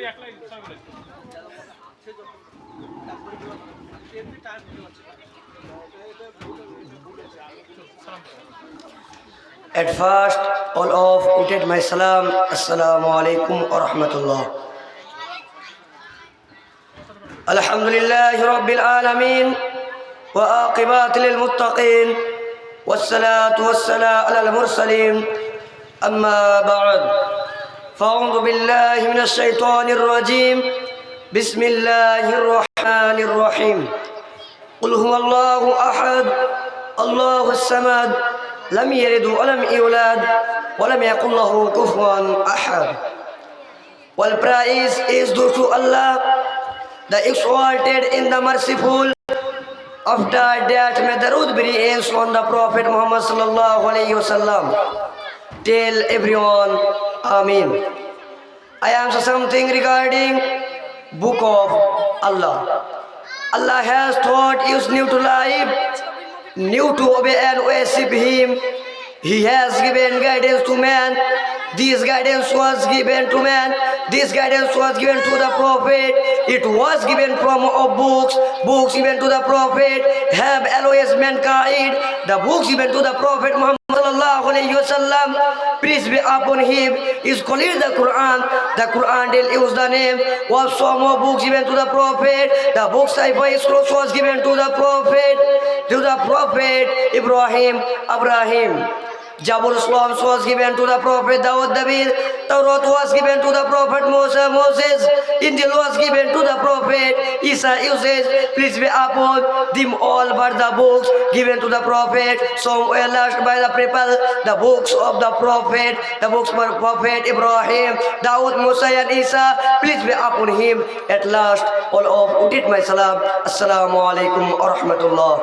At first, all of greeted my salam. Assalamu alaikum wa rahmatullah. Alhamdulillahi rabbil alameen wa aqibat lil muttaqin wassalatu wassalam ala al mursalin amma ba'd. Fa'udhu billahi minash shaitanir rajim. Bismillahir rahmanir rahim. Qul huwallahu ahad. Allahus samad. لم يلد ولم يولد ولم يكن له كفوا أحد. All praise is due to Allah, the exalted and the merciful. After that, may darud be raised on the Prophet Muhammad sallallahu alayhi wasallam. Tell everyone, Amin. I am something regarding Book of Allah. Allah has taught us new to life, new to obey and worship Him. He has given guidance to man. This guidance was given to man. This guidance was given to the Prophet. It was given from books. Books given to the Prophet have always mankind. The books given to the Prophet Muhammad sallallahu alayhi wasallam, peace be upon him, is called the Quran. The Quran will use the name of some more books given to the Prophet. The book Saifai Scrolls was given to the Prophet Ibrahim. Jabul Islam was given to the Prophet Dawud Dabir. Taurat was given to the Prophet Moses. Injil was given to the Prophet Isa. Uses, please be upon them all, but the books given to the Prophet, some were lost by the people. The books of the Prophet, the books of Prophet Ibrahim, Dawud, Musa and Isa, please be upon him. At last, all of utit my salam. Assalamu alaikum wa rahmatullah.